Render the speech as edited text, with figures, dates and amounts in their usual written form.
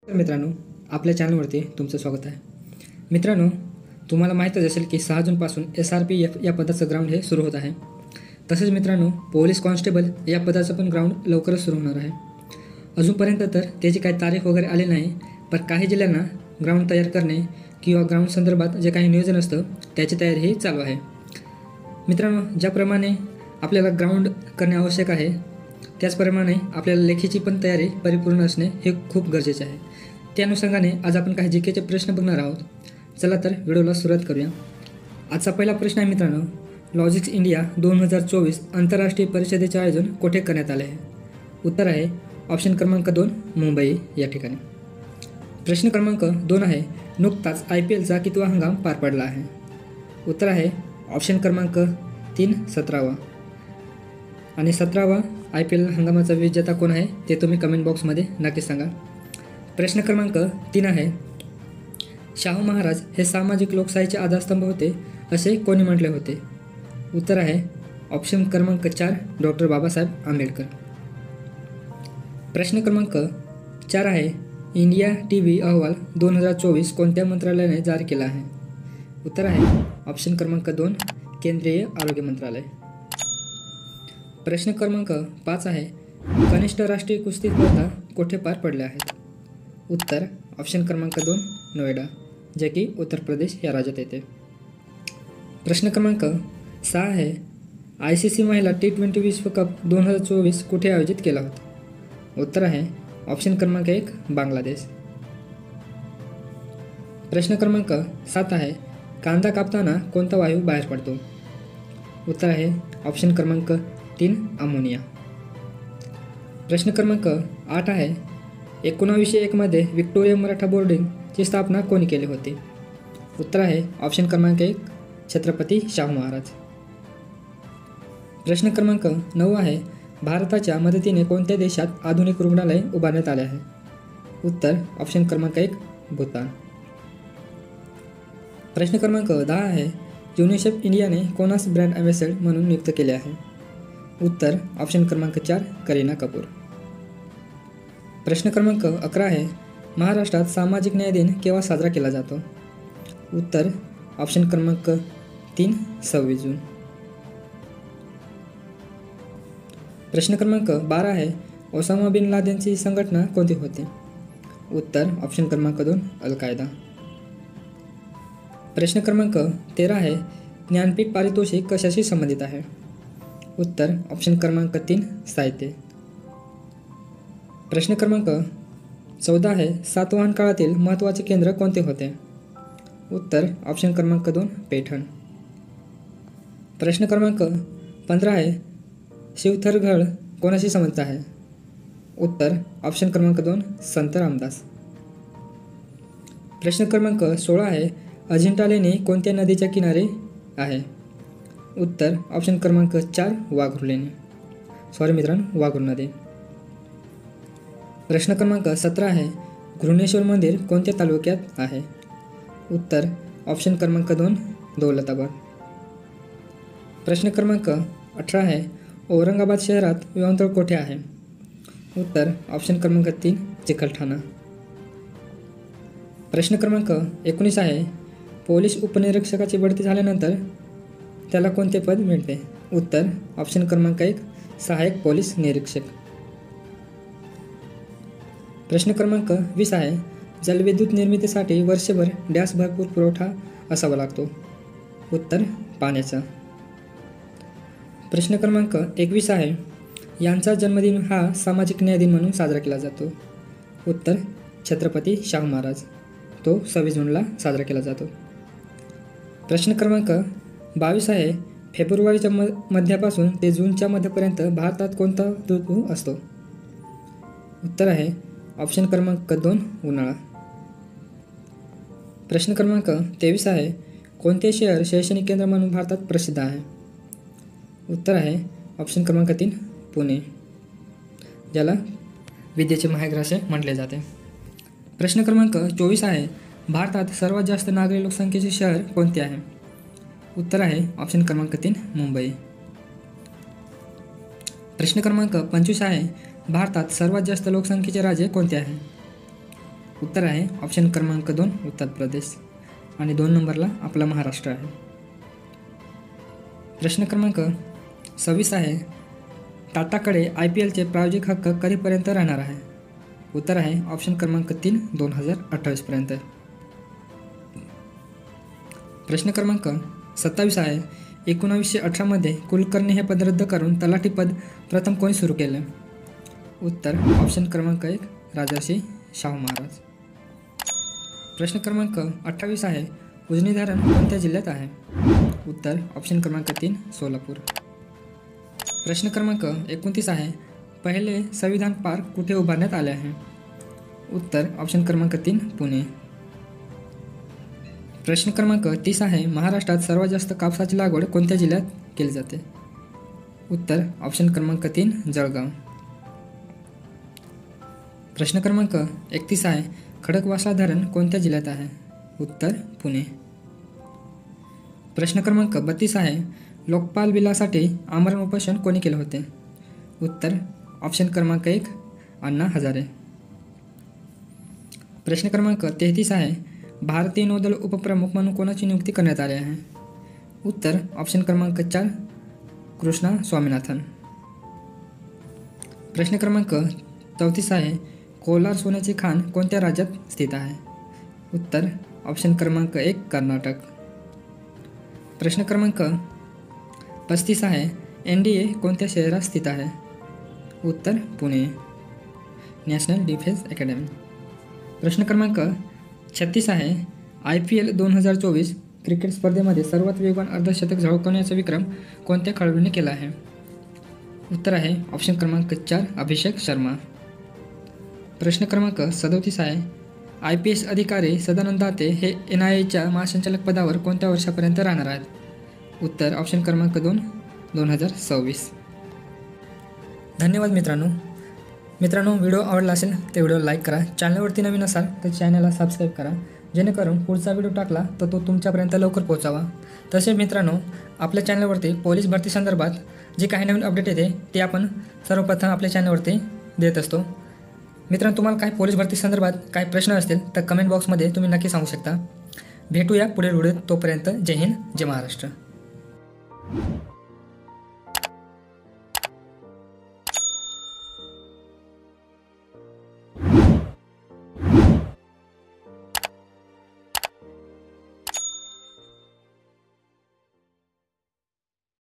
तर मित्रांनो, आपल्या चॅनलवरती तुमचं स्वागत आहे. मित्रांनो, तुम्हाला माहीतच असेल की 6 जूनपासून SRPF या पदाचं ग्राउंड हे सुरू होत आहे. तसेच मित्रांनो, पोलीस कॉन्स्टेबल या पदाचं पण ग्राउंड लवकरच सुरू होणार आहे. अजूनपर्यंत तर त्याची काही तारीख वगैरे आली नाही, पण काही जिल्ह्यांना ग्राउंड तयार करणे किंवा ग्राउंड संदर्भात जे काही नियोजन असतं त्याची तयारी ही चालू आहे. मित्रांनो, ज्याप्रमाणे आपल्याला ग्राउंड करणे आवश्यक आहे, त्याचप्रमाणे आपल्याला लेखीची पण तयारी परिपूर्ण असणे हे खूप गरजेचे आहे. त्या अनुषंगाने आज आपण काही जीकेचे प्रश्न बघणार आहोत. चला तर व्हिडिओला सुरुवात करूया. आजचा पहिला प्रश्न आहे मित्रांनो, लॉजिस्टिक्स इंडिया 2024 आंतरराष्ट्रीय परिषदेचे आयोजन कुठे करण्यात आले आहे? उत्तर आहे ऑप्शन क्रमांक 2 मुंबई या ठिकाणी. प्रश्न क्रमांक 2 आहे, नुकताच IPLचा कितवा हंगाम पार पडला आहे? उत्तर आहे ऑप्शन क्रमांक 3 17वा. आणि 17वा IPL हंगामाचा विजेता कोण आहे ते तुम्ही कमेंट बॉक्समध्ये नक्की सांगा. प्रश्न क्रमांक 3 आहे, शाहू महाराज हे सामाजिक लोकशाहीचे आधारस्तंभ होते असे कोणी म्हटले होते? उत्तर आहे ऑप्शन क्रमांक 4 डॉक्टर बाबासाहेब आंबेडकर. प्रश्न क्रमांक 4 आहे, इंडिया TV अहवाल 2024 कोणत्या मंत्रालयाने जारी केला आहे? उत्तर आहे ऑप्शन क्रमांक 2 केंद्रीय आरोग्य मंत्रालय. प्रश्न क्रमांक 5 आहे, कनिष्ठ राष्ट्रीय कुस्ती स्पर्धा कुठे पार पडल्या आहेत? उत्तर ऑप्शन क्रमांक 2 नोएडा, जे की उत्तर प्रदेश या राज्यात येते. प्रश्न क्रमांक 6 आहे, ICC महिला T20 विश्वकप 2024 कुठे आयोजित केला होता? उत्तर आहे ऑप्शन क्रमांक 1 बांगलादेश. प्रश्न क्रमांक 7 आहे, कांदा कापताना कोणता वायू बाहेर पडतो? उत्तर आहे ऑप्शन क्रमांक 3 अमोनिया. प्रश्न क्रमांक 8 आहे, 1901 मध्ये व्हिक्टोरिया मराठा बोर्डिंगची स्थापना कोणी केली होती? उत्तर आहे ऑप्शन क्रमांक 1 छत्रपती शाहू महाराज. प्रश्न क्रमांक 9 आहे, भारताच्या मदतीने कोणत्या देशात आधुनिक रुग्णालय उभारण्यात आले आहे? उत्तर ऑप्शन क्रमांक 1 भूतान. प्रश्न क्रमांक 10 आहे, युनिसेफ इंडियाने कोणास ब्रँड ॲम्बॅसेडर म्हणून नियुक्त केले आहे? उत्तर ऑप्शन क्रमांक 4 करीना कपूर. प्रश्न क्रमांक 11 आहे, महाराष्ट्रात सामाजिक न्याय दिन केव्हा साजरा केला जातो? उत्तर ऑप्शन क्रमांक 3 26 जून. प्रश्न क्रमांक 12 आहे, ओसामा बिन लादेनची संघटना कोणती होती? उत्तर ऑप्शन क्रमांक 2 अल-कायदा. प्रश्न क्रमांक 13 आहे, ज्ञानपीठ पारितोषिक कशाशी संबंधित आहे? उत्तर ऑप्शन क्रमांक 3 साहित्य. प्रश्न क्रमांक 14 आहे, सातवाहन काळातील महत्त्वाचे केंद्र कोणते होते? उत्तर ऑप्शन क्रमांक 2 पैठण. प्रश्न क्रमांक 15 आहे, शिवथरगड कोणाशी संबंधित आहे? उत्तर ऑप्शन क्रमांक 2 संत रामदास. प्रश्न क्रमांक 16 आहे, अजिंठा लेणी कोणत्या नदीच्या किनारे आहे? उत्तर ऑप्शन क्रमांक 4 वाघूर लेणी. वाघूर नदी. प्रश्न क्रमांक 17 आहे, घृणेश्वर मंदिर कोणत्या तालुक्यात आहे? उत्तर ऑप्शन क्रमांक 2 दौलताबाद. प्रश्न क्रमांक 18 आहे, औरंगाबाद शहरात विमानतळ कोठे आहे? उत्तर ऑप्शन क्रमांक 3 चिकलठाणा. प्रश्न क्रमांक 19 आहे, पोलीस उपनिरीक्षकाची बढती झाल्यानंतर त्याला कोणते पद मिळते? उत्तर ऑप्शन क्रमांक 1 सहाय्यक पोलीस निरीक्षक. प्रश्न क्रमांक 20 आहे, जलविद्युत निर्मितीसाठी वर्षभर डॅश भरपूर पुरवठा असावा लागतो? उत्तर पाण्याचा. प्रश्न क्रमांक 21 आहे, यांचा जन्मदिन हा सामाजिक न्याय दिन म्हणून साजरा केला जातो? उत्तर छत्रपती शाहू महाराज, तो 26 जूनला साजरा केला जातो. प्रश्न क्रमांक 22 आहे, फेब्रुवारीच्या मध्यापासून ते जूनच्या मध्यापर्यंत भारतात कोणता ऋतू असतो? उत्तर आहे ऑप्शन क्रमांक 2 उन्हाळा. प्रश्न क्रमांक 23 आहे, कोणते शहर शैक्षणिक केंद्र म्हणून भारतात प्रसिद्ध आहे? उत्तर आहे ऑप्शन क्रमांक 3 पुणे, ज्याला विद्येचे माहेरघर असे म्हटले जाते. प्रश्न क्रमांक 24 आहे, भारतात सर्वात जास्त नागरी लोकसंख्येचे शहर कोणते आहे? उत्तर आहे ऑप्शन क्रमांक 3 मुंबई. प्रश्न क्रमांक 25 आहे, भारतात सर्वात जास्त लोकसंख्येचे राज्य कोणते आहे? उत्तर आहे ऑप्शन क्रमांक 2 उत्तर प्रदेश आणि 2 नंबरला आपला महाराष्ट्र आहे. प्रश्न क्रमांक 26 आहे, टाटाकडे IPLचे प्रायोजिक हक्क कधीपर्यंत राहणार आहे? उत्तर आहे ऑप्शन क्रमांक 3 2028 पर्यंत. प्रश्न क्रमांक 27 आहे, 1918 कुलकर्णी हे पद रद्द करून तलाठी पद प्रथम कोणी सुरू केलं? उत्तर ऑप्शन क्रमांक 1 राजर्षी शाहू महाराज. प्रश्न क्रमांक 28 आहे, उजनी धरण कोणत्या जिल्ह्यात आहे? उत्तर ऑप्शन क्रमांक 3 सोलापूर. प्रश्न क्रमांक 29 आहे, पहिले संविधान पार्क कुठे उभारण्यात आले आहे? उत्तर ऑप्शन क्रमांक 3 पुणे. प्रश्न क्रमांक 30 आहे, महाराष्ट्रात सर्वात जास्त कापसाची लागवड कोणत्या जिल्ह्यात केली जाते? उत्तर ऑप्शन क्रमांक 3 जळगाव. प्रश्न क्रमांक 31 आहे, खडकवासला धरण कोणत्या जिल्ह्यात आहे? उत्तर पुणे. प्रश्न क्रमांक 32 आहे, लोकपाल बिलासाठी आमरण उपोषण कोणी केले होते? उत्तर ऑप्शन क्रमांक 1 अण्णा हजारे. प्रश्न क्रमांक 33 आहे, भारतीय नौदल उपप्रमुख म्हणून कोणाची नियुक्ती करण्यात आली आहे? उत्तर ऑप्शन क्रमांक 4 कृष्णा स्वामीनाथन. प्रश्न क्रमांक 34 आहे, कोलार सोन्याची खाण कोणत्या राज्यात स्थित आहे? उत्तर ऑप्शन क्रमांक 1 कर्नाटक. प्रश्न क्रमांक 35 आहे, NDA कोणत्या शहरात स्थित आहे? उत्तर पुणे, नॅशनल डिफेन्स अकॅडमी. प्रश्न क्रमांक 36 आहे, IPL 2024 क्रिकेट स्पर्धेमध्ये सर्वात वेगवान अर्धशतक झळकवण्याचा विक्रम कोणत्या खेळाडूने केला आहे? उत्तर आहे ऑप्शन क्रमांक 4 अभिषेक शर्मा. प्रश्न क्रमांक 37 आहे, IPS अधिकारी सदानंद दाते हे NIAच्या महासंचालक पदावर कोणत्या वर्षापर्यंत राहणार आहेत? उत्तर ऑप्शन क्रमांक 2 2026. धन्यवाद मित्रांनो, व्हिडिओ आवडला असेल तर व्हिडिओ लाईक करा. चॅनलवरती नवीन असाल तर चॅनलला सबस्क्राईब करा, जेणेकरून पुढचा व्हिडिओ टाकला तर तो तुमच्यापर्यंत लवकर पोहोचावा. तसेच मित्रांनो, आपल्या चॅनलवरती पोलीस भरती संदर्भात जे काही नवीन अपडेट येते ते आपण सर्वप्रथम आपल्या चॅनलवरती देत असतो. मित्रांनो, तुम्हाला काही पोलीस भरती संदर्भात काही प्रश्न असतील तर कमेंट बॉक्समध्ये तुम्ही नक्की सांगू शकता. भेटूया पुढील व्हिडिओत. तोपर्यंत जय हिंद, जय महाराष्ट्र.